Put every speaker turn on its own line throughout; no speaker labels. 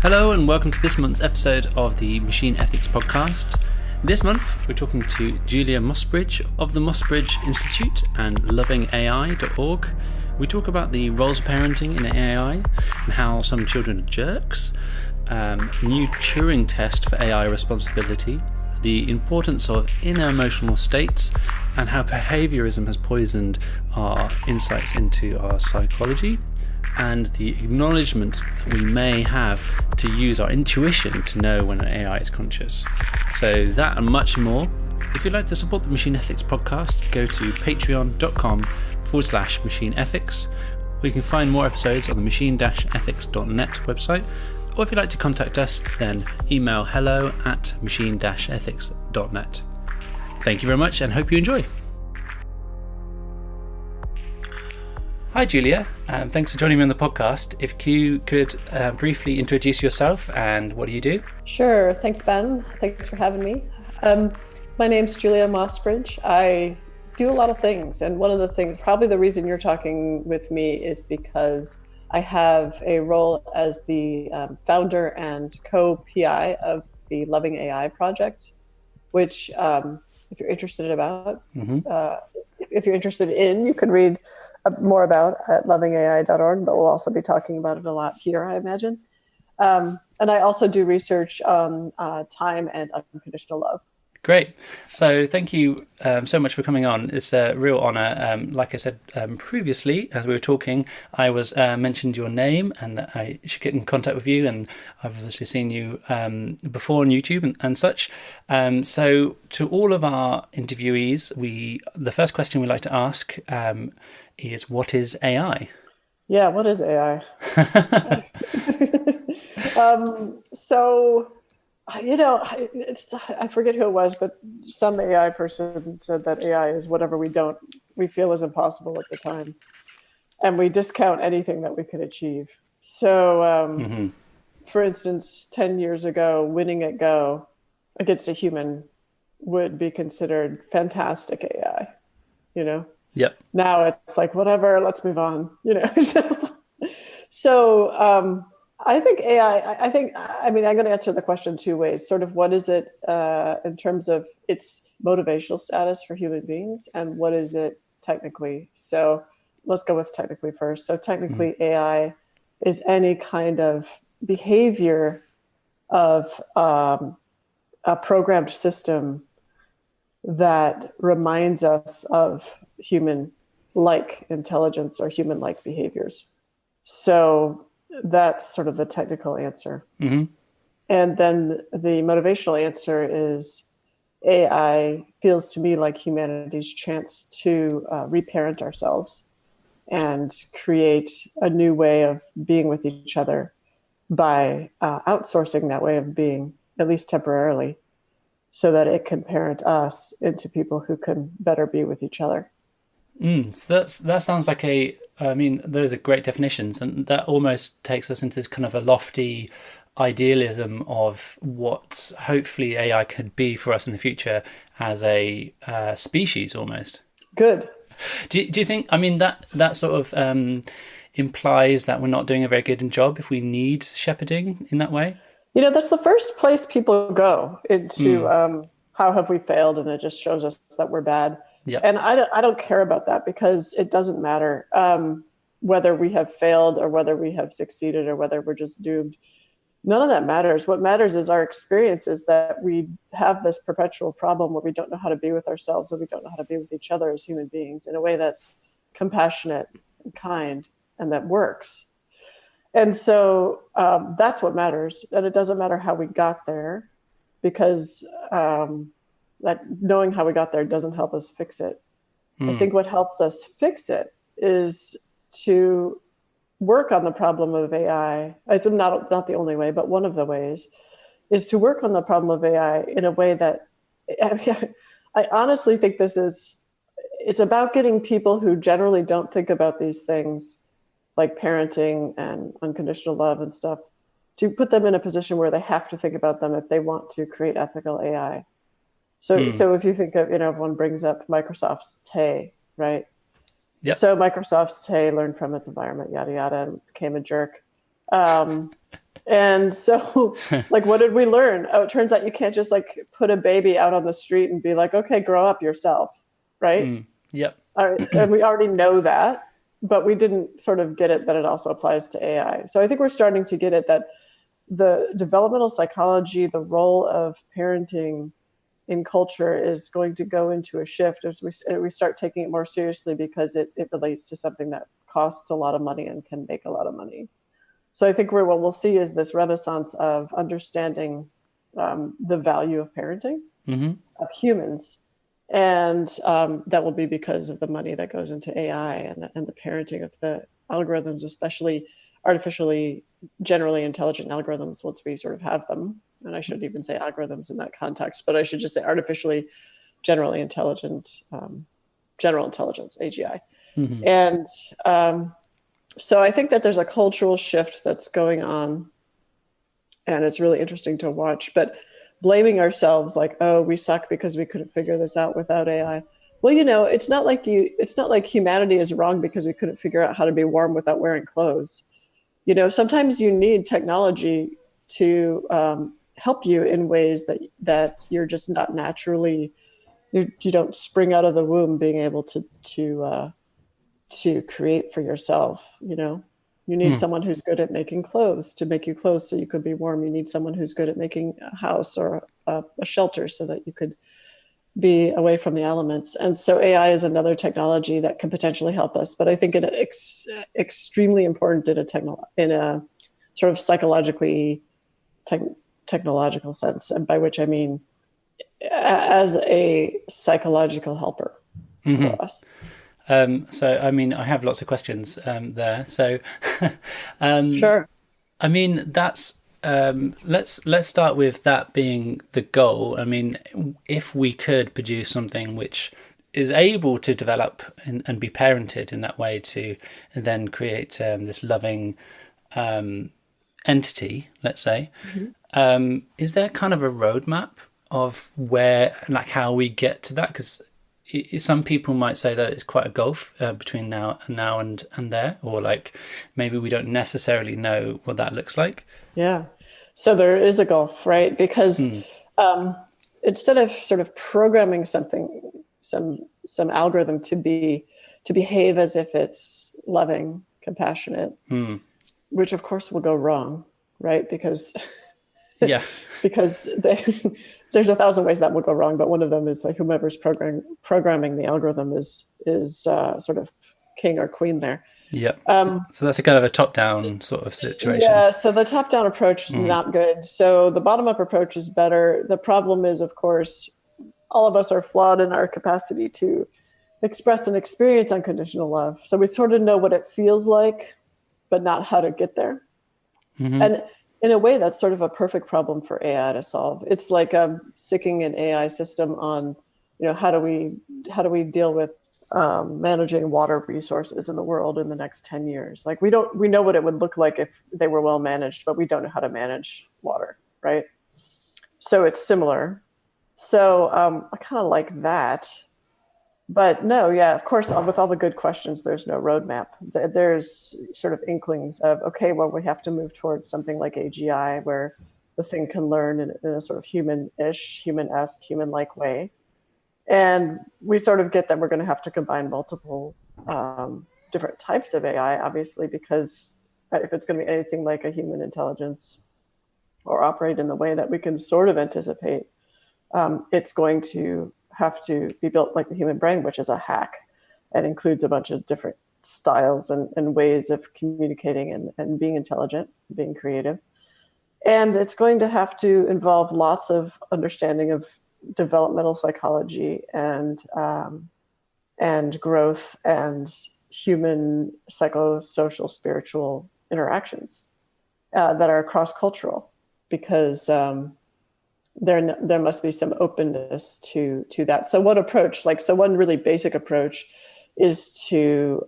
Hello and welcome to this month's episode of the Machine Ethics Podcast. This month we're talking to Julia Mossbridge of the Mossbridge Institute and LovingAI.org. We talk about the roles of parenting in AI and how some children are jerks, new Turing Test for AI responsibility, the importance of inner emotional states, and how behaviorism has poisoned our insights into our psychology, and the acknowledgement that we may have to use our intuition to know when an AI is conscious. So that and much more. If you'd like to support the Machine Ethics Podcast, go to patreon.com/machine ethics, or you can find more episodes on the machine-ethics.net website, or if you'd like to contact us, then email hello@machine-ethics.net. Thank you very much and hope you enjoy. Hi Julia, thanks for joining me on the podcast. If you could briefly introduce yourself and what do you do?
Sure, thanks Ben, thanks for having me. My name's Julia Mossbridge. I do a lot of things, and one of the things, probably the reason you're talking with me is because I have a role as the founder and co-PI of the LovingAI project, which if you're interested about, if you're interested in, you can read more about at LovingAI.org, but we'll also be talking about it a lot here, I imagine. And I also do research on time and unconditional love.
Great. So thank you so much for coming on. It's a real honor. Like I said previously, as we were talking, I was mentioned your name and that I should get in contact with you. And I've obviously seen you before on YouTube and such. So to all of our interviewees, the first question we like to ask is, what is AI?
Yeah, what is AI? So, I forget who it was, but some AI person said that AI is whatever we feel is impossible at the time. And we discount anything that we could achieve. So, for instance, 10 years ago, winning at Go against a human would be considered fantastic AI,
Yep.
Now it's like, whatever, let's move on, So I think AI, I'm going to answer the question two ways. Sort of what is it in terms of its motivational status for human beings, and what is it technically? So let's go with technically first. So technically AI is any kind of behavior of a programmed system that reminds us of human-like intelligence or human-like behaviors. So that's sort of the technical answer. And then the motivational answer is AI feels to me like humanity's chance to reparent ourselves and create a new way of being with each other by outsourcing that way of being, at least temporarily, so that it can parent us into people who can better be with each other.
So that sounds like those are great definitions, and that almost takes us into this kind of a lofty idealism of what hopefully AI could be for us in the future as a species almost.
Good.
Do you think, that sort of implies that we're not doing a very good job if we need shepherding in that way?
That's the first place people go into how have we failed, and it just shows us that we're bad.
Yep.
And I don't care about that, because it doesn't matter whether we have failed or whether we have succeeded or whether we're just doomed. None of that matters. What matters is our experience is that we have this perpetual problem where we don't know how to be with ourselves, and we don't know how to be with each other as human beings in a way that's compassionate and kind and that works. And so that's what matters. And it doesn't matter how we got there, because that knowing how we got there doesn't help us fix it. I think what helps us fix it is to work on the problem of AI. It's not the only way, but one of the ways is to work on the problem of AI in a way that, I honestly think it's about getting people who generally don't think about these things, like parenting and unconditional love and stuff, to put them in a position where they have to think about them if they want to create ethical AI. So if you think of, everyone brings up Microsoft's Tay, right?
Yep.
So Microsoft's Tay learned from its environment, yada, yada, and became a jerk. And so, like, what did we learn? Oh, it turns out you can't just like put a baby out on the street and be like, okay, grow up yourself, right?
Yep.
And we already know that, but we didn't sort of get it that it also applies to AI. So I think we're starting to get it that the developmental psychology, the role of parenting in culture is going to go into a shift as we start taking it more seriously because it relates to something that costs a lot of money and can make a lot of money. So I think what we'll see is this renaissance of understanding the value of parenting of humans. And that will be because of the money that goes into AI and the parenting of the algorithms, especially artificially generally intelligent algorithms once we sort of have them. And I shouldn't even say algorithms in that context, but I should just say artificially generally intelligent, general intelligence, AGI. And so I think that there's a cultural shift that's going on, and it's really interesting to watch. But blaming ourselves like, oh, we suck because we couldn't figure this out without AI. Well, it's not like humanity is wrong because we couldn't figure out how to be warm without wearing clothes. Sometimes you need technology to help you in ways that you're just not naturally, you don't spring out of the womb being able to create for yourself. You need someone who's good at making clothes to make you clothes so you could be warm. You need someone who's good at making a house or a shelter so that you could be away from the elements. And so AI is another technology that can potentially help us. But I think it's extremely important in a sort of psychologically technological sense, and by which I mean as a psychological helper for us.
So, I mean, I have lots of questions there. So,
Sure.
I mean, that's let's start with that being the goal. I mean, if we could produce something which is able to develop and be parented in that way to then create this loving entity, let's say, is there kind of a roadmap of where, like, how we get to that? Because some people might say that it's quite a gulf between now and there, or like maybe we don't necessarily know what that looks like.
Yeah. So there is a gulf, right? Because instead of sort of programming some algorithm to behave as if it's loving, compassionate, which of course will go wrong, right? Because because there's 1,000 ways that will go wrong, but one of them is like whomever's programming the algorithm is sort of king or queen there.
Yeah. So that's a kind of a top-down sort of situation.
Yeah. So the top-down approach is not good. So the bottom-up approach is better. The problem is, of course, all of us are flawed in our capacity to express and experience unconditional love. So we sort of know what it feels like, but not how to get there. And in a way, that's sort of a perfect problem for AI to solve. It's like sicking an AI system on, how do we deal with managing water resources in the world in the next 10 years? Like we know what it would look like if they were well managed, but we don't know how to manage water, right? So it's similar. So I kind of like that. But no, yeah, of course, with all the good questions, there's no roadmap. There's sort of inklings of, okay, well, we have to move towards something like AGI, where the thing can learn in a sort of human-ish, human-esque, human-like way. And we sort of get that we're going to have to combine multiple different types of AI, obviously, because if it's going to be anything like a human intelligence or operate in the way that we can sort of anticipate, it's going to have to be built like the human brain, which is a hack and includes a bunch of different styles and ways of communicating and being intelligent, being creative. And it's going to have to involve lots of understanding of developmental psychology and growth and human psychosocial spiritual interactions that are cross-cultural, because there must be some openness to that. So one really basic approach is to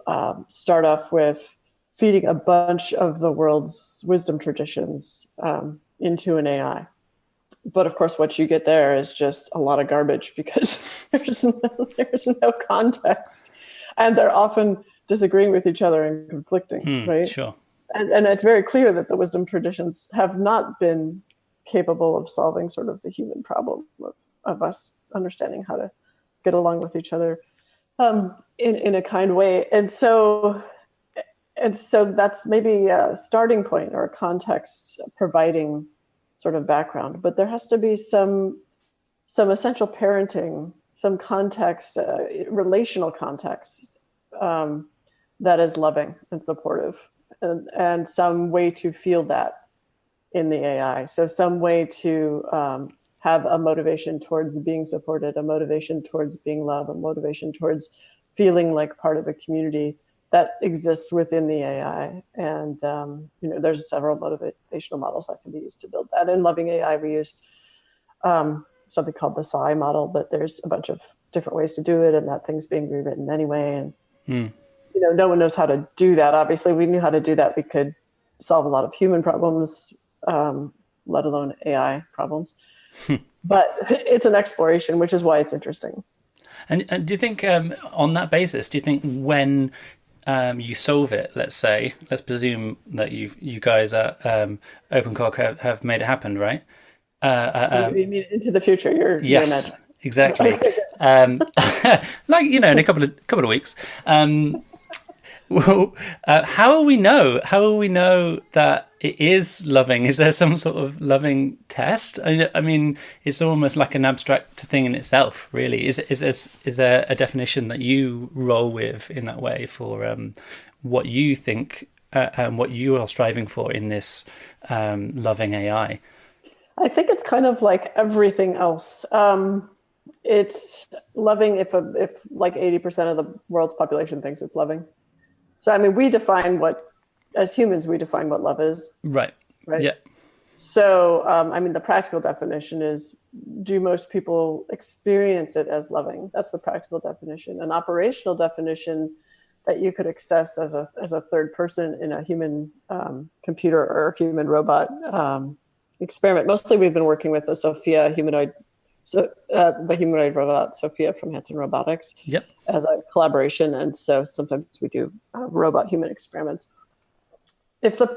start off with feeding a bunch of the world's wisdom traditions into an AI. But of course, what you get there is just a lot of garbage because there's no context, and they're often disagreeing with each other and conflicting, right?
Sure.
And it's very clear that the wisdom traditions have not been capable of solving sort of the human problem of us understanding how to get along with each other in a kind way. And so that's maybe a starting point or a context providing sort of background, but there has to be some essential parenting, some context, relational context that is loving and supportive, and some way to feel that in the AI. So some way to have a motivation towards being supported, a motivation towards being loved, a motivation towards feeling like part of a community that exists within the AI. And there's several motivational models that can be used to build that. In LovingAI, we use something called the PSI model, but there's a bunch of different ways to do it, and that thing's being rewritten anyway. And no one knows how to do that. Obviously, we knew how to do that. We could solve a lot of human problems, let alone AI problems. But it's an exploration, which is why it's interesting.
And do you think, on that basis, do you think when you solve it, let's presume that you guys at OpenCog have made it happen, right?
You mean into the future?
Yes, exactly. Like in a couple of weeks. Well, how will we know? How will we know that it is loving? Is there some sort of loving test? I mean, it's almost like an abstract thing in itself, really. Is there a definition that you roll with in that way for what you think and what you are striving for in this loving AI?
I think it's kind of like everything else. It's loving if like 80% of the world's population thinks it's loving. So, I mean, as humans, we define what love is.
Right. Yeah.
So, I mean, the practical definition is, do most people experience it as loving? That's the practical definition. An operational definition that you could access as a third person in a human computer or human robot experiment. Mostly we've been working with the Sophia humanoid, the humanoid robot Sophia from Hanson Robotics, as a collaboration. And so sometimes we do robot human experiments. If the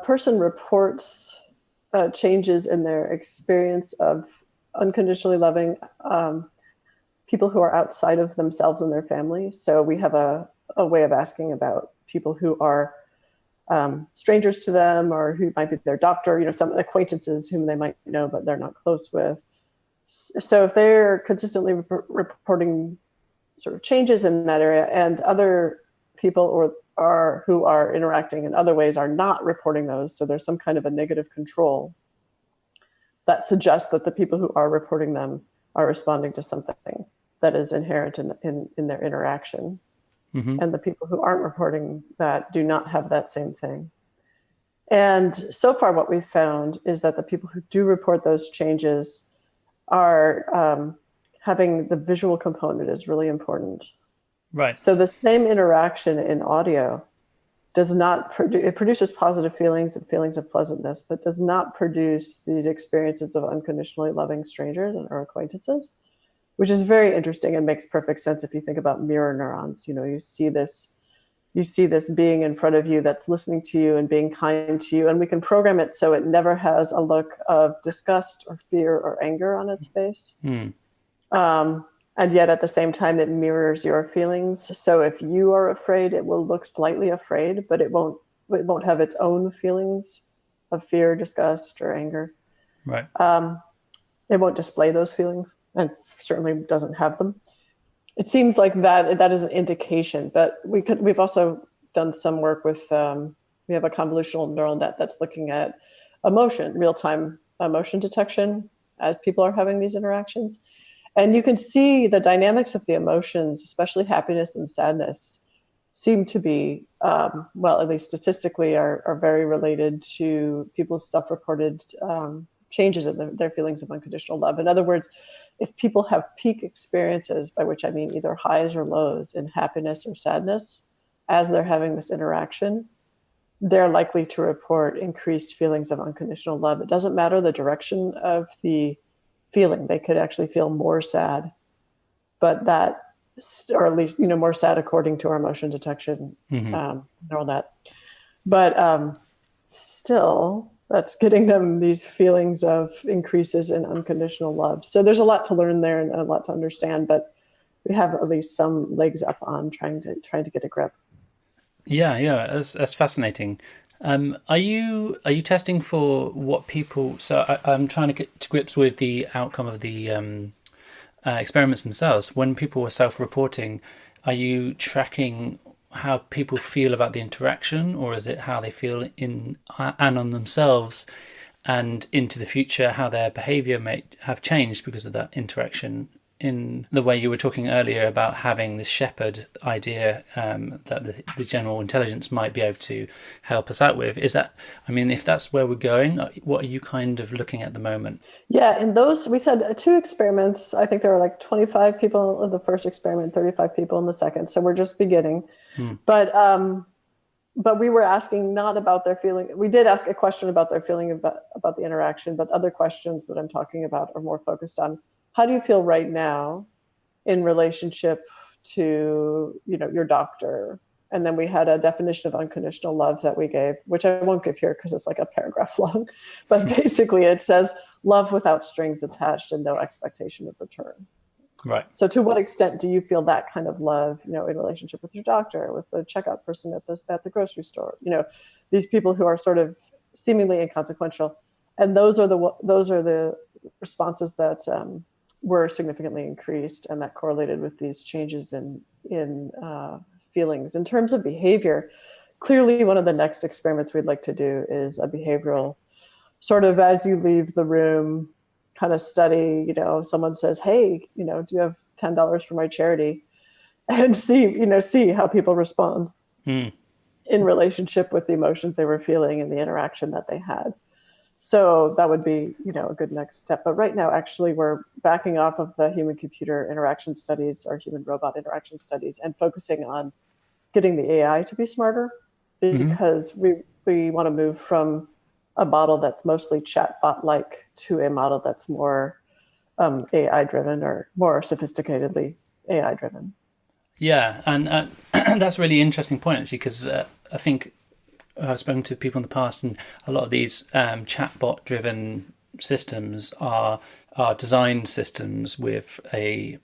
person reports changes in their experience of unconditionally loving people who are outside of themselves and their family. So we have a way of asking about people who are strangers to them, or who might be their doctor, some acquaintances whom they might know, but they're not close with. So if they're consistently reporting sort of changes in that area, and other people who are interacting in other ways are not reporting those, so there's some kind of a negative control that suggests that the people who are reporting them are responding to something that is inherent in their interaction. Mm-hmm. And the people who aren't reporting that do not have that same thing. And so far what we've found is that the people who do report those changes are having the visual component is really important.
Right.
So the same interaction in audio does not it produces positive feelings and feelings of pleasantness, but does not produce these experiences of unconditionally loving strangers or acquaintances, which is very interesting and makes perfect sense if you think about mirror neurons. You see this being in front of you that's listening to you and being kind to you, and we can program it so it never has a look of disgust or fear or anger on its face. And yet at the same time, it mirrors your feelings. So if you are afraid, it will look slightly afraid, but it won't have its own feelings of fear, disgust, or anger.
Right.
It won't display those feelings, and certainly doesn't have them. It seems like that is an indication, but we've also done some work with, we have a convolutional neural net that's looking at real-time emotion detection as people are having these interactions. And you can see the dynamics of the emotions, especially happiness and sadness, seem to be, at least statistically, are very related to people's self-reported changes in their feelings of unconditional love. In other words, if people have peak experiences, by which I mean either highs or lows in happiness or sadness, as they're having this interaction, they're likely to report increased feelings of unconditional love. It doesn't matter the direction of the feeling. They could actually feel more sad, but that or at least, more sad according to our motion detection neural net. But still, that's getting them these feelings of increases in unconditional love. So there's a lot to learn there and a lot to understand, but we have at least some legs up on trying to get a grip.
Yeah, that's fascinating. Are you testing for what people? So I'm trying to get to grips with the outcome of the experiments themselves. When people were self-reporting, are you tracking how people feel about the interaction, or is it how they feel in and on themselves, and into the future how their behavior may have changed because of that interaction? In the way you were talking earlier about having this shepherd idea that the general intelligence might be able to help us out with, is that, I mean, if that's where we're going, what are you kind of looking at the moment?
Yeah, in those, we said 2 experiments. I think there were like 25 people in the first experiment, 35 people in the second. So we're just beginning. But we were asking not about their feeling. We did ask a question about their feeling about the interaction, but other questions that I'm talking about are more focused on how do you feel right now in relationship to, your doctor? And then we had a definition of unconditional love that we gave, which I won't give here because it's like a paragraph long. But basically it says love without strings attached and no expectation of return.
Right.
So to what extent do you feel that kind of love, in relationship with your doctor, with the checkout person at the grocery store, these people who are sort of seemingly inconsequential. And those are the responses that were significantly increased, and that correlated with these changes in feelings. In terms of behavior, clearly one of the next experiments we'd like to do is a behavioral sort of as you leave the room kind of study. Someone says, hey, do you have $10 for my charity? And see how people respond in relationship with the emotions they were feeling and the interaction that they had. So that would be, a good next step. But right now, actually, we're backing off of the human-computer interaction studies or human-robot interaction studies and focusing on getting the AI to be smarter, because we want to move from a model that's mostly chatbot-like to a model that's more AI-driven or more sophisticatedly AI-driven.
Yeah, and that's a really interesting point, actually, because I think I've spoken to people in the past, and a lot of these chatbot-driven systems are design systems with a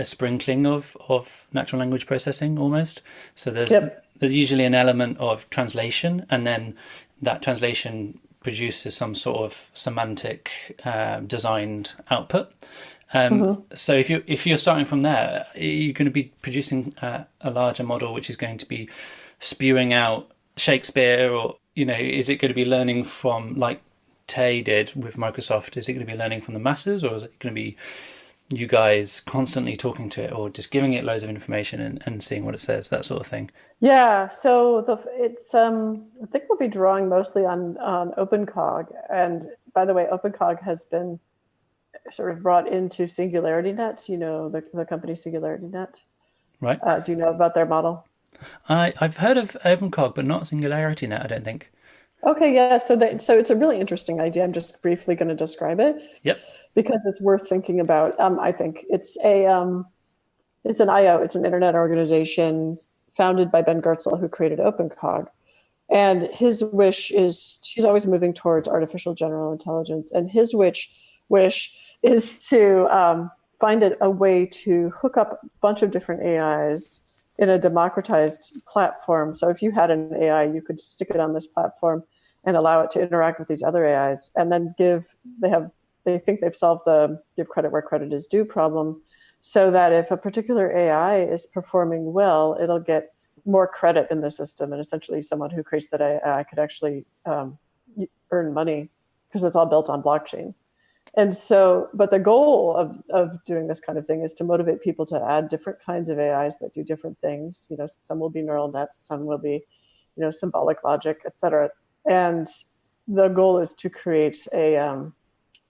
sprinkling of natural language processing almost. So there's usually an element of translation, and then that translation produces some sort of semantic designed output. So if you're starting from there, you're going to be producing a larger model which is going to be spewing out Shakespeare, or is it going to be learning from, like Tay did with Microsoft? Is it going to be learning from the masses, or is it going to be you guys constantly talking to it, or just giving it loads of information and seeing what it says, that sort of thing?
Yeah, so it's I think we'll be drawing mostly on OpenCog. And by the way, OpenCog has been sort of brought into SingularityNet, the company SingularityNet.
Right.
Do you know about their model?
I've heard of OpenCog, but not SingularityNet, I don't think.
Okay, yeah. So it's a really interesting idea. I'm just briefly going to describe it.
Yep.
Because it's worth thinking about. I think it's an IO. It's an internet organization founded by Ben Goertzel, who created OpenCog. And his wish is, he's always moving towards artificial general intelligence. And his wish is to find a way to hook up a bunch of different AIs in a democratized platform. So if you had an AI, you could stick it on this platform and allow it to interact with these other AIs, and then they think they've solved the give credit where credit is due problem, so that if a particular AI is performing well, it'll get more credit in the system, and essentially someone who creates that AI could actually earn money because it's all built on blockchain. And so, but the goal of doing this kind of thing is to motivate people to add different kinds of AIs that do different things. Some will be neural nets, some will be, symbolic logic, et cetera. And the goal is to create an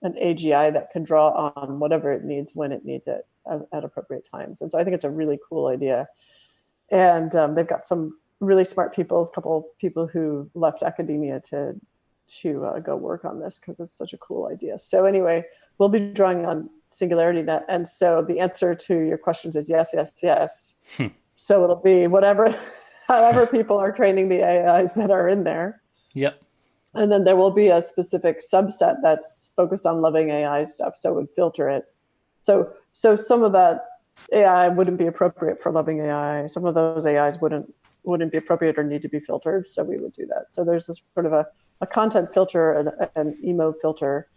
AGI that can draw on whatever it needs when it needs it at appropriate times. And so I think it's a really cool idea. And they've got some really smart people, a couple of people who left academia to go work on this because it's such a cool idea. So anyway, we'll be drawing on singularity net. And so the answer to your questions is yes, yes, yes. So it'll be whatever, however people are training the AIs that are in there.
Yep.
And then there will be a specific subset that's focused on LovingAI stuff. So it would filter it. So some of that AI wouldn't be appropriate for LovingAI. Some of those AIs wouldn't be appropriate or need to be filtered. So we would do that. So there's this sort of a content filter and an emo filter,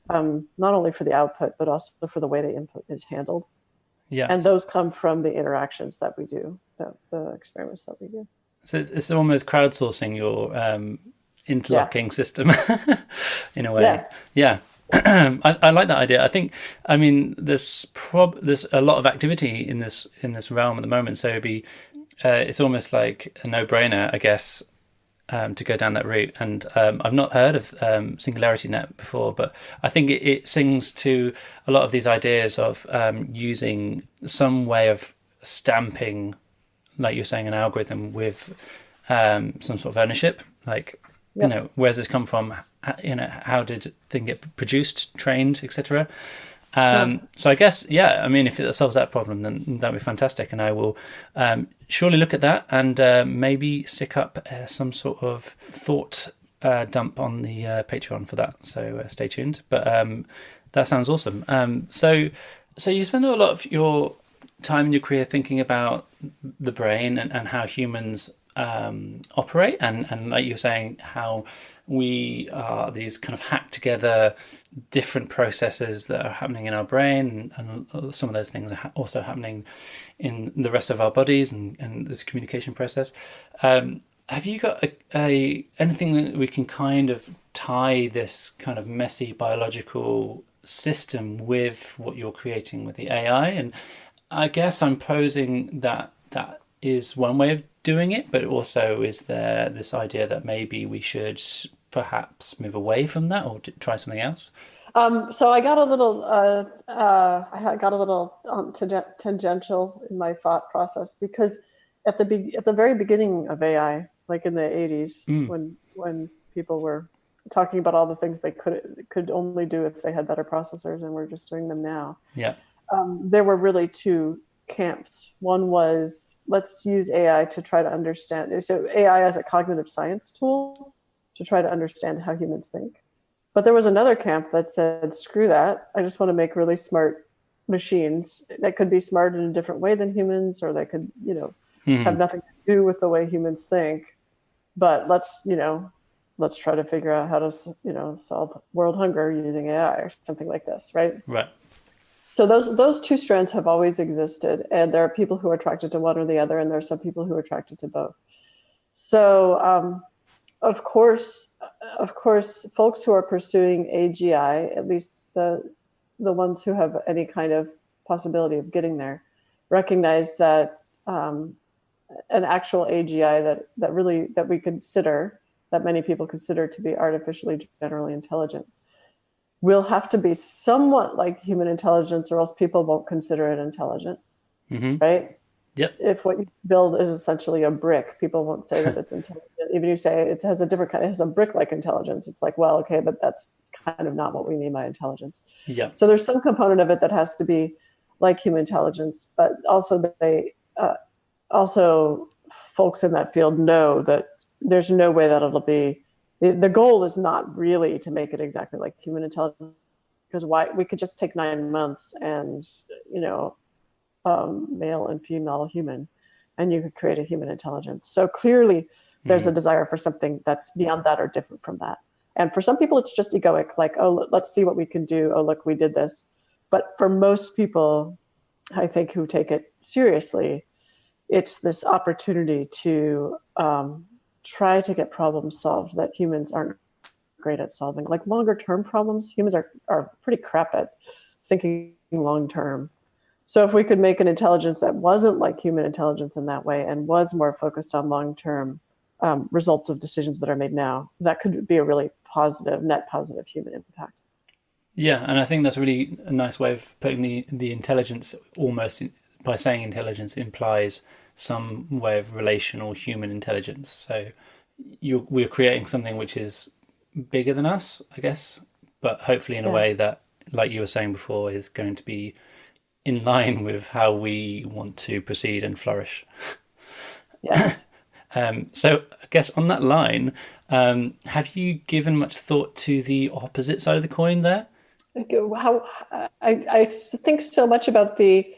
not only for the output, but also for the way the input is handled.
Yeah.
And those come from the interactions that we do, the experiments that we do.
So it's almost crowdsourcing your interlocking system in a way. Yeah. I like that idea. I mean, there's a lot of activity in this realm at the moment. So it's almost like a no-brainer, I guess, to go down that route. And I've not heard of Singularity Net before, but I think it sings to a lot of these ideas of using some way of stamping, like you're saying, an algorithm with some sort of ownership. Like, where's this come from? How did it thing get produced, trained, etc. So I guess, I mean, if it solves that problem, then that'd be fantastic. And I will surely look at that and maybe stick up some sort of thought dump on the Patreon for that. So stay tuned. But that sounds awesome. So you spend a lot of your time in your career thinking about the brain and how humans operate, and like you're saying, how we are these kind of hacked together different processes that are happening in our brain, and some of those things are also happening in the rest of our bodies and this communication process. Have you got anything that we can kind of tie this kind of messy biological system with what you're creating with the AI? And I guess I'm posing that is one way of doing it, but also is there this idea that maybe we should perhaps move away from that or try something else?
So I got a little tangential in my thought process, because at the very beginning of AI, like in the 80s, when people were talking about all the things they could only do if they had better processors, and we're just doing them now.
Yeah.
There were really two camps. One was, let's use AI to try to understand. So AI as a cognitive science tool to try to understand how humans think. But there was another camp that said, screw that. I just want to make really smart machines that could be smart in a different way than humans, or that could, have nothing to do with the way humans think. But let's try to figure out how to, solve world hunger using AI or something like this, right?
Right.
So those two strands have always existed, and there are people who are attracted to one or the other, and there are some people who are attracted to both. So, of course, folks who are pursuing AGI, at least the ones who have any kind of possibility of getting there, recognize that an actual AGI that we consider, that many people consider to be artificially generally intelligent, will have to be somewhat like human intelligence, or else people won't consider it intelligent, right?
Yep.
If what you build is essentially a brick, people won't say that it's intelligent. Even if you say it has it has a brick-like intelligence, it's like, well, okay, but that's kind of not what we mean by intelligence.
Yeah.
So there's some component of it that has to be like human intelligence, but also also folks in that field know that there's no way that it'll be. The goal is not really to make it exactly like human intelligence, because why? We could just take 9 months and, male and female human, and you could create a human intelligence. So clearly there's a desire for something that's beyond that or different from that. And for some people, it's just egoic, like, oh, let's see what we can do. Oh, look, we did this. But for most people, I think, who take it seriously, it's this opportunity to try to get problems solved that humans aren't great at solving. Like longer term problems, humans are pretty crap at thinking long term. So if we could make an intelligence that wasn't like human intelligence in that way, and was more focused on long term results of decisions that are made now, that could be a really net positive human impact.
Yeah, and I think that's really a nice way of putting the intelligence, almost by saying intelligence implies some way of relational human intelligence. So we're creating something which is bigger than us, I guess, but hopefully in a way that like you were saying before, is going to be in line with how we want to proceed and flourish.
Yes.
So I guess on that line, have you given much thought to the opposite side of the coin there?
How I think so much about the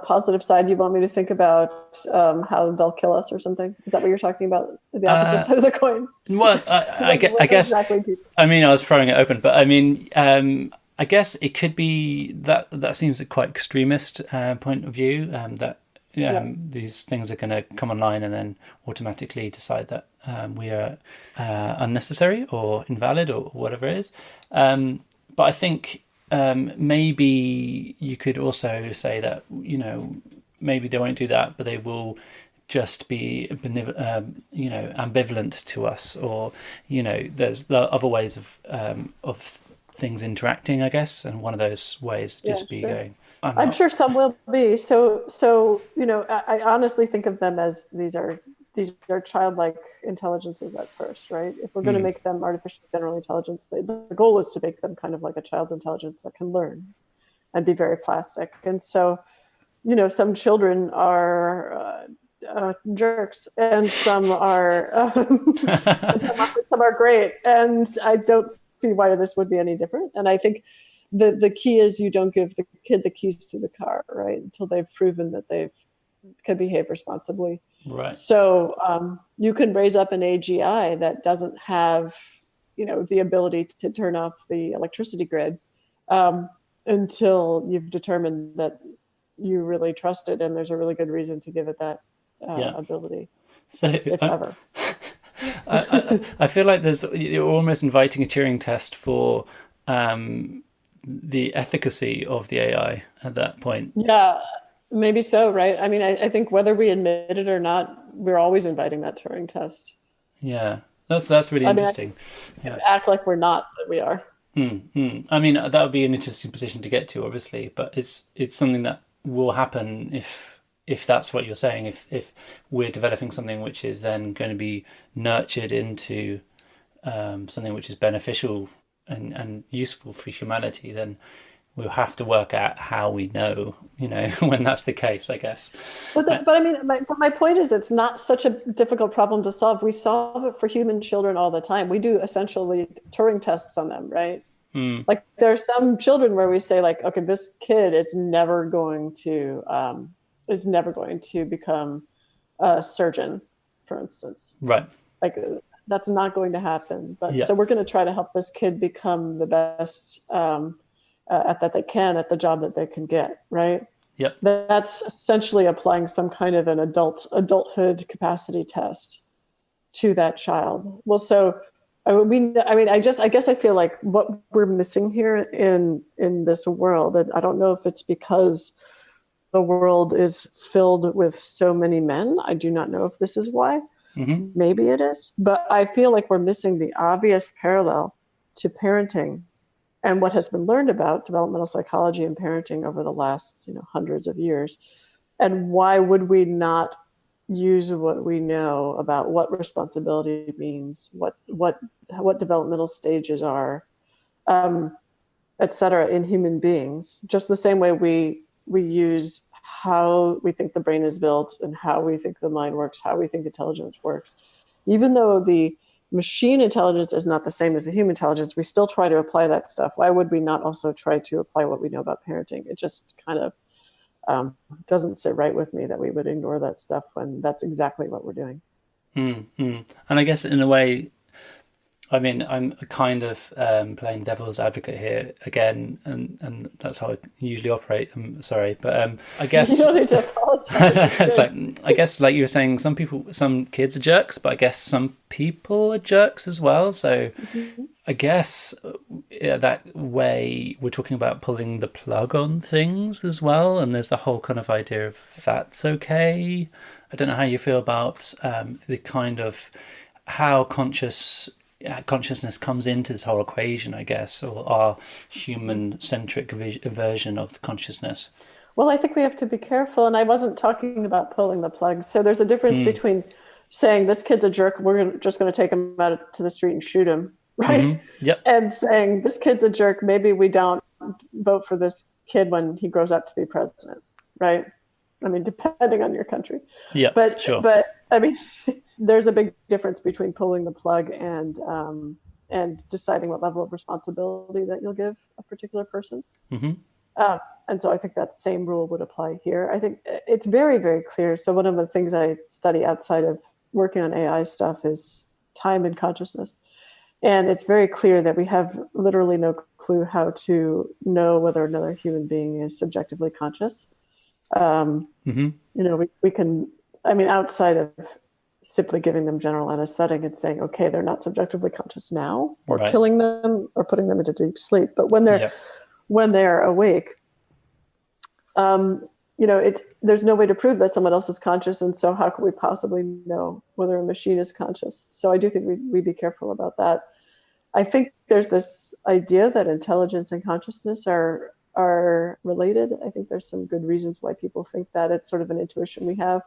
positive side. You want me to think about how they'll kill us or something? Is that what you're talking about? The opposite side of the coin?
Well, I guess
exactly.
I mean, I was throwing it open, but I mean, I guess it could be that that seems a quite extremist point of view, that these things are going to come online and then automatically decide that we are unnecessary or invalid or whatever it is. But I think maybe you could also say that, maybe they won't do that, but they will just be, ambivalent to us, or, there's other ways of things interacting, I guess. And one of those ways just be going, I'm
sure some will be. So, I honestly think of them as these are childlike intelligences at first, right? If we're going to make them artificial general intelligence, the goal is to make them kind of like a child's intelligence that can learn and be very plastic. And so, some children are jerks, and some are, some are great. And I don't see why this would be any different. And I think the key is you don't give the kid the keys to the car, right? Until they've proven that they can behave responsibly.
Right.
So you can raise up an AGI that doesn't have, the ability to turn off the electricity grid until you've determined that you really trust it, and there's a really good reason to give it that ability.
So,
if ever.
I feel like you're almost inviting a Turing test for the efficacy of the AI at that point.
Yeah. Maybe so, right? I mean, I think whether we admit it or not, we're always inviting that Turing test.
Yeah, that's really interesting.
Act like we're not, but we are.
I mean, that would be an interesting position to get to, obviously, but it's something that will happen if that's what you're saying. If we're developing something which is then going to be nurtured into something which is beneficial and useful for humanity, then we'll have to work out how we know, when that's the case, I guess.
But I mean, my point is, it's not such a difficult problem to solve. We solve it for human children all the time. We do essentially Turing tests on them, right? Like there are some children where we say, like, okay, this kid is never going to become a surgeon, for instance.
Right.
Like that's not going to happen. But so we're going to try to help this kid become the best at that they can, at the job that they can get, right?
Yep.
That's essentially applying some kind of an adulthood capacity test to that child. Well, so I guess I feel like what we're missing here in this world, and I don't know if it's because the world is filled with so many men. I do not know if this is why. Mm-hmm. Maybe it is, but I feel like we're missing the obvious parallel to parenting and what has been learned about developmental psychology and parenting over the last, hundreds of years. And why would we not use what we know about what responsibility means, what developmental stages are, et cetera, in human beings, just the same way we use how we think the brain is built and how we think the mind works, how we think intelligence works. Even though the machine intelligence is not the same as the human intelligence, we still try to apply that stuff. Why would we not also try to apply what we know about parenting? It just kind of doesn't sit right with me that we would ignore that stuff when that's exactly what we're doing.
And I guess in a way, I mean, I'm kind of playing devil's advocate here again, and that's how I usually operate. I'm sorry, but I guess
you don't need to apologize.
It's like, I guess, like you were saying, some kids are jerks, but I guess some people are jerks as well. So I guess that way we're talking about pulling the plug on things as well, and there's the whole kind of idea of that's okay. I don't know how you feel about the kind of how consciousness comes into this whole equation, I guess, or our human-centric version of the consciousness.
Well, I think we have to be careful, and I wasn't talking about pulling the plug. So there's a difference between saying this kid's a jerk, we're just going to take him out to the street and shoot him, right?
Yep.
And saying, this kid's a jerk, maybe we don't vote for this kid when he grows up to be president, right? I mean, depending on your country.
Yeah,
But
sure.
I mean, there's a big difference between pulling the plug and deciding what level of responsibility that you'll give a particular person. And so I think that same rule would apply here. I think it's very, very clear. So one of the things I study outside of working on AI stuff is time and consciousness. And it's very clear that we have literally no clue how to know whether another human being is subjectively conscious. We can, I mean, outside of simply giving them general anesthetic and saying, okay, they're not subjectively conscious now, or killing them or putting them into deep sleep. But when they're awake, there's no way to prove that someone else is conscious. And so how can we possibly know whether a machine is conscious? So I do think we be careful about that. I think there's this idea that intelligence and consciousness are related. I think there's some good reasons why people think that. It's sort of an intuition we have,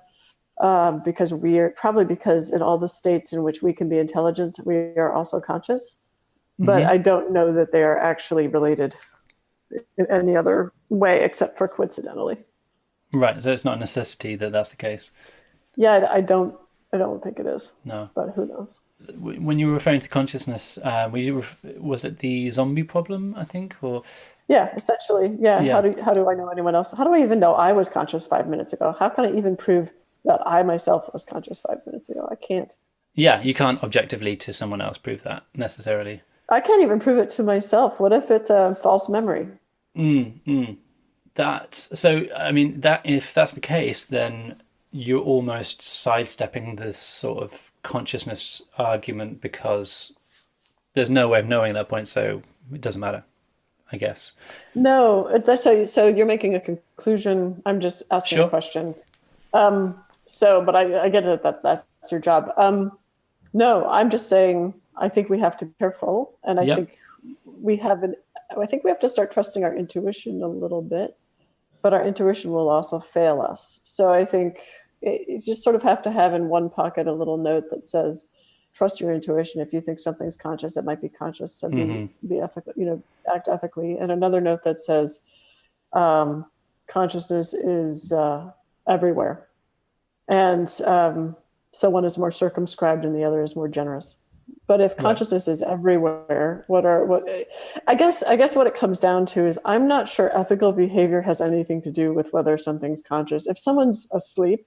because in all the states in which we can be intelligent, we are also conscious. But I don't know that they are actually related in any other way except for coincidentally.
Right. So it's not a necessity that that's the case.
Yeah, I don't think it is.
No.
But who knows?
When you were referring to consciousness, was it the zombie problem, I think, or?
Yeah, essentially. Yeah. How do I know anyone else? How do I even know I was conscious 5 minutes ago? How can I even prove that I myself was conscious 5 minutes ago? I can't.
Yeah, you can't objectively to someone else prove that necessarily.
I can't even prove it to myself. What if it's a false memory?
If that's the case, then you're almost sidestepping this sort of consciousness argument because there's no way of knowing at that point, so it doesn't matter, I guess.
No, so you're making a conclusion. I'm just asking a question. But I get it that's your job. No, I'm just saying I think we have to be careful, and I think we have to start trusting our intuition a little bit, but our intuition will also fail us. So I think you just sort of have to have in one pocket a little note that says, trust your intuition. If you think something's conscious, it might be conscious. So be ethical, act ethically. And another note that says, consciousness is everywhere. And so one is more circumscribed and the other is more generous. But if consciousness is everywhere, I guess what it comes down to is I'm not sure ethical behavior has anything to do with whether something's conscious. If someone's asleep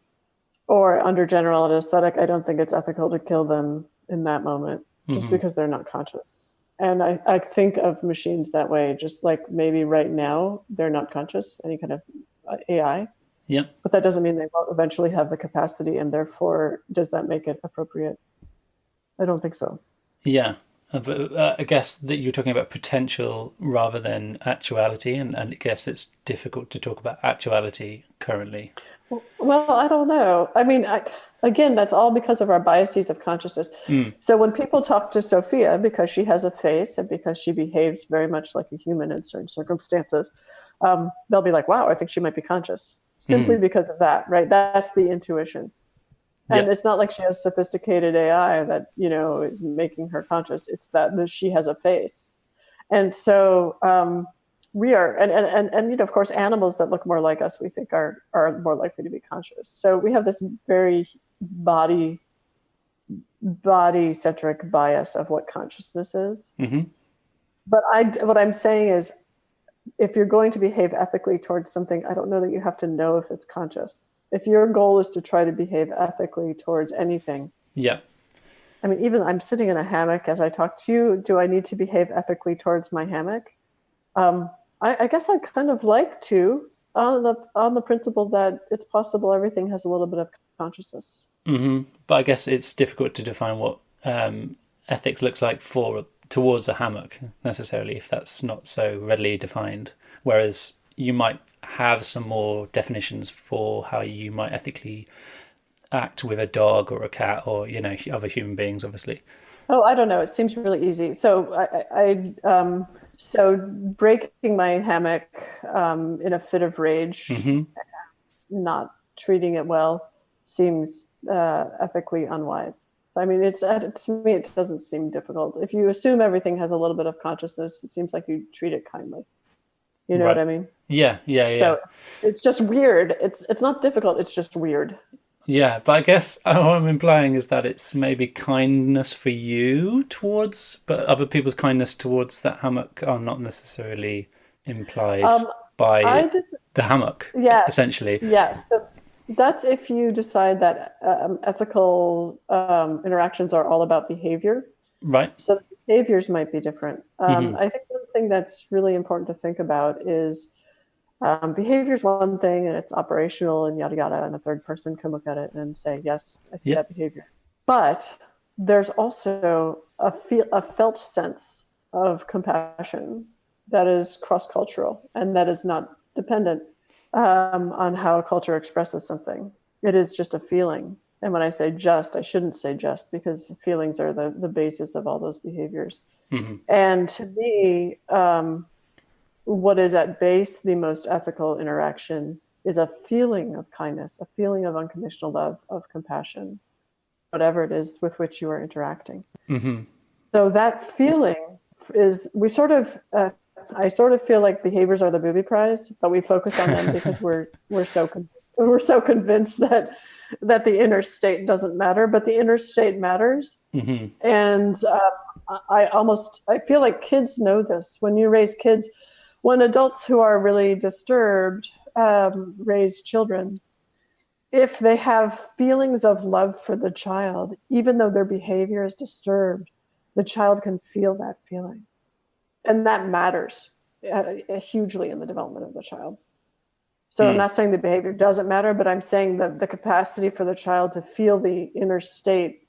or under general anesthetic, I don't think it's ethical to kill them in that moment just because they're not conscious. And I think of machines that way, just like maybe right now they're not conscious, any kind of AI.
Yeah.
But that doesn't mean they won't eventually have the capacity, and therefore does that make it appropriate? I don't think so.
Yeah. But I guess that you're talking about potential rather than actuality, and I guess it's difficult to talk about actuality currently.
Well, I don't know. I mean, again, that's all because of our biases of consciousness. So when people talk to Sophia, because she has a face and because she behaves very much like a human in certain circumstances, they'll be like, wow, I think she might be conscious. Simply because of that, right? That's the intuition. And it's not like she has sophisticated AI that, is making her conscious. It's that she has a face. And so we are, and of course, animals that look more like us, we think are more likely to be conscious. So we have this very body-centric bias of what consciousness is. But what I'm saying is, if you're going to behave ethically towards something, I don't know that you have to know if it's conscious. If your goal is to try to behave ethically towards anything.
Yeah.
I mean, even I'm sitting in a hammock as I talk to you. Do I need to behave ethically towards my hammock? I guess I'd kind of like to, on the principle that it's possible everything has a little bit of consciousness.
But I guess it's difficult to define what ethics looks like towards a hammock necessarily, if that's not so readily defined. Whereas you might have some more definitions for how you might ethically act with a dog or a cat or other human beings, obviously.
Oh, I don't know. It seems really easy. So so breaking my hammock in a fit of rage, not treating it well, seems ethically unwise. So, I mean, to me, it doesn't seem difficult. If you assume everything has a little bit of consciousness, it seems like you treat it kindly. You know
Right.
what I mean?
Yeah.
So it's just weird. It's not difficult. It's just weird.
Yeah, but I guess what I'm implying is that it's maybe kindness for you towards, but other people's kindness towards that hammock are not necessarily implied
Um, I
by
just
the hammock,
Yeah,
essentially.
yeah. So that's if you decide that ethical interactions are all about behavior.
Right?
So the behaviors might be different.
Hmm.
I think one thing that's really important to think about is behavior is one thing and it's operational and yada yada, and a third person can look at it and say, yes, I see
Yeah.
that behavior. But there's also a felt sense of compassion that is cross-cultural and that is not dependent on how a culture expresses something. It is just a feeling. And when I say just, I shouldn't say just, because feelings are the basis of all those behaviors.
Hmm.
And to me, what is at base the most ethical interaction is a feeling of kindness, a feeling of unconditional love, of compassion, whatever it is with which you are interacting.
Hmm.
So that feeling is, I sort of feel like behaviors are the booby prize, but we focus on them because we're so convinced that the inner state doesn't matter, but the inner state matters.
Hmm.
And I feel like kids know this. When you raise kids, when adults who are really disturbed raise children, if they have feelings of love for the child, even though their behavior is disturbed, the child can feel that feeling. And that matters hugely in the development of the child. So I'm not saying the behavior doesn't matter, but I'm saying that the capacity for the child to feel the inner state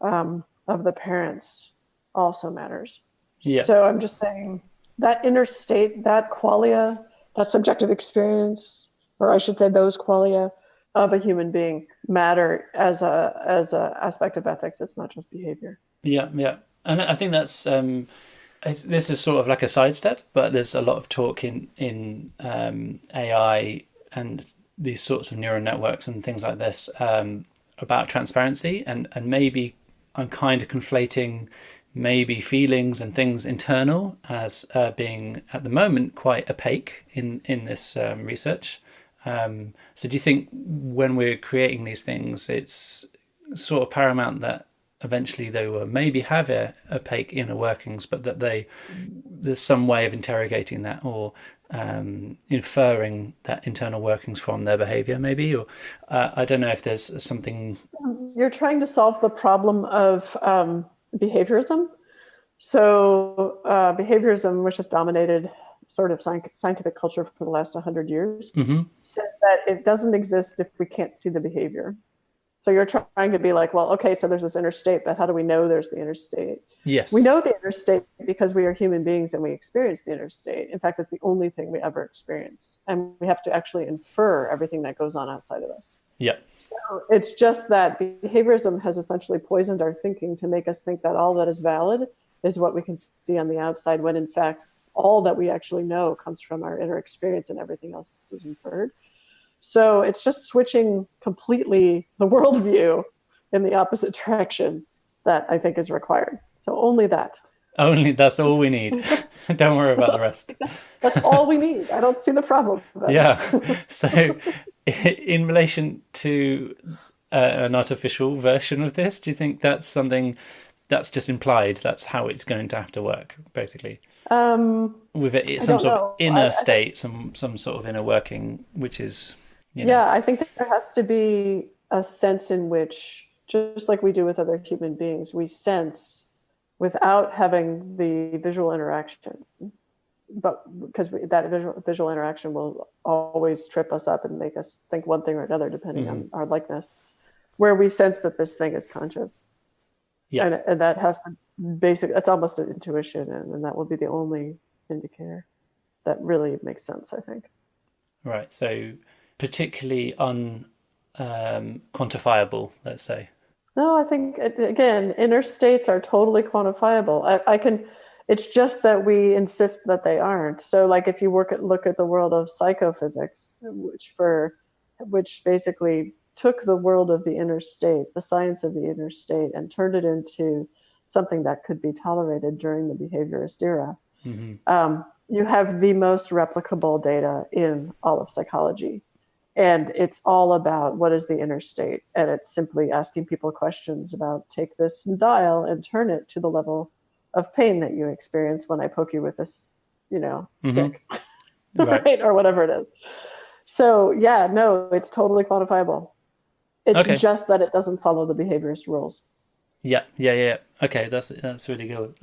of the parents also matters.
Yeah.
So I'm just saying that inner state, that qualia, that subjective experience, or I should say those qualia of a human being matter as a aspect of ethics. It's not just behavior.
Yeah. And I think that's this is sort of like a sidestep, but there's a lot of talk in AI and these sorts of neural networks and things like this about transparency, and maybe I'm kind of conflating maybe feelings and things internal as being at the moment quite opaque in this research. So do you think when we're creating these things, it's sort of paramount that eventually they will maybe have a opaque inner workings, but that there's some way of interrogating that or inferring that internal workings from their behavior, maybe? Or I don't know if there's something.
You're trying to solve the problem of behaviorism. So behaviorism, which has dominated sort of scientific culture for the last 100 years, says that it doesn't exist if we can't see the behavior. So you're trying to be like, well, okay, so there's this inner state, but how do we know there's the inner state?
Yes.
We know the inner state because we are human beings and we experience the inner state. In fact, it's the only thing we ever experience. And we have to actually infer everything that goes on outside of us.
Yeah.
So it's just that behaviorism has essentially poisoned our thinking to make us think that all that is valid is what we can see on the outside, when in fact, all that we actually know comes from our inner experience and everything else is inferred. So it's just switching completely the worldview in the opposite direction that I think is required. So only that.
That's all we need. Don't worry about the rest.
That's all we need. I don't see the problem.
Yeah. So in relation to an artificial version of this, do you think that's something that's just implied? That's how it's going to have to work, basically? With it, some sort of inner state, some sort of inner working, which is...
Yeah, I think that there has to be a sense in which, just like we do with other human beings, we sense without having the visual interaction. But because that visual interaction will always trip us up and make us think one thing or another, depending on our likeness, where we sense that this thing is conscious. Yeah. And that has to that's almost an intuition, and that will be the only indicator that really makes sense, I think.
Right. So particularly quantifiable, let's say.
No, I think, again, inner states are totally quantifiable. It's just that we insist that they aren't. So like if you look at the world of psychophysics, which basically took the world of the inner state, the science of the inner state, and turned it into something that could be tolerated during the behaviorist era, you have the most replicable data in all of psychology. And it's all about what is the inner state. And it's simply asking people questions about, take this dial and turn it to the level of pain that you experience when I poke you with this, stick, right? Or whatever it is. So yeah, no, it's totally quantifiable. It's just that it doesn't follow the behaviorist rules.
Yeah. Okay, that's really good.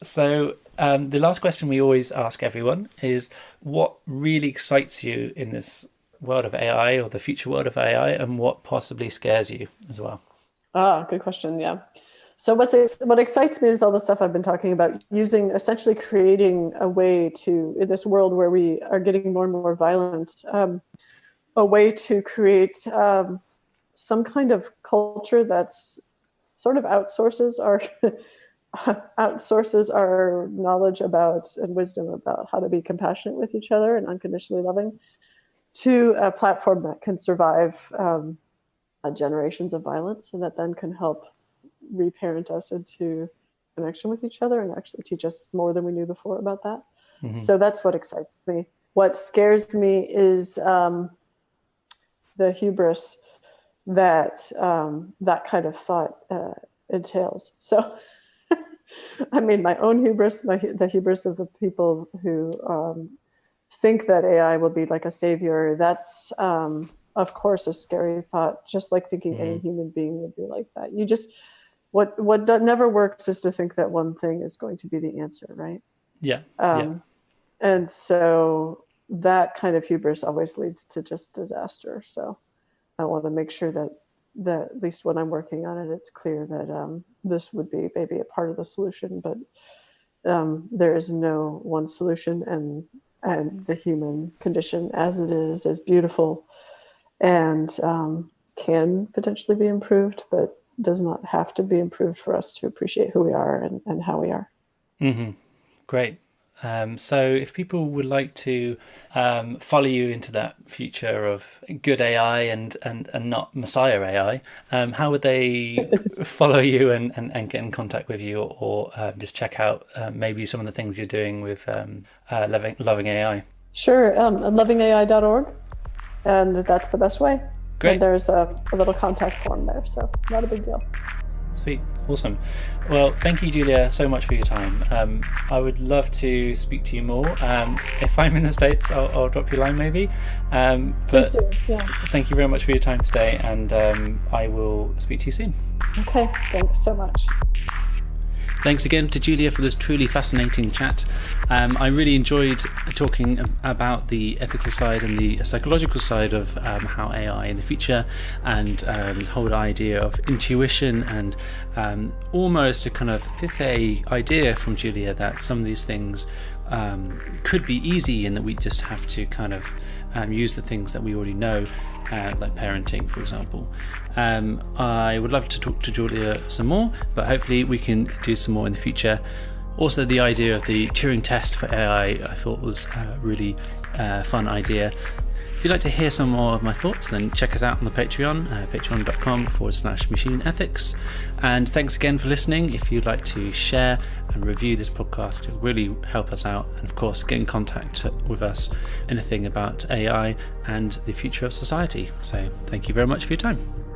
So the last question we always ask everyone is, what really excites you in this world of AI, or the future world of AI, and what possibly scares you as well?
Good question. Yeah. So what excites me is all the stuff I've been talking about, essentially creating a way to, in this world where we are getting more and more violent, a way to create some kind of culture that's sort of outsources our knowledge about and wisdom about how to be compassionate with each other and unconditionally loving, to a platform that can survive generations of violence, and that then can help reparent us into connection with each other and actually teach us more than we knew before about that. So that's what excites me. What scares me is the hubris that that kind of thought entails. So, I mean, my own hubris, the hubris of the people who think that AI will be like a savior, that's, of course, a scary thought, just like thinking any human being would be like that. What never works is to think that one thing is going to be the answer, right? Yeah. And so that kind of hubris always leads to just disaster. So I want to make sure that at least when I'm working on it, it's clear that this would be maybe a part of the solution, but there is no one solution, and the human condition as it is beautiful and can potentially be improved, but does not have to be improved for us to appreciate who we are and how we are.
Great. So if people would like to follow you into that future of good AI and not Messiah AI, how would they follow you and get in contact with you, or just check out maybe some of the things you're doing with LovingAI?
Sure, lovingai.org, and that's the best way.
Great.
And there's a little contact form there, so not a big deal.
Sweet. Awesome. Well, thank you, Julia, so much for your time. I would love to speak to you more. If I'm in the States, I'll drop you a line maybe.
Please do. Yeah.
Thank you very much for your time today, and I will speak to you soon.
Okay. Thanks so much.
Thanks again to Julia for this truly fascinating chat. I really enjoyed talking about the ethical side and the psychological side of how AI in the future, and the whole idea of intuition, and almost a kind of pithy idea from Julia that some of these things could be easy, and that we just have to kind of use the things that we already know, like parenting, for example. I would love to talk to Julia some more, but hopefully we can do some more in the future. Also, the idea of the Turing Test for AI I thought was a really fun idea. If you'd like to hear some more of my thoughts, then check us out on the Patreon, patreon.com/machine ethics. And thanks again for listening. If you'd like to share and review this podcast, it will really help us out. And of course, get in contact with us, anything about AI and the future of society. So thank you very much for your time.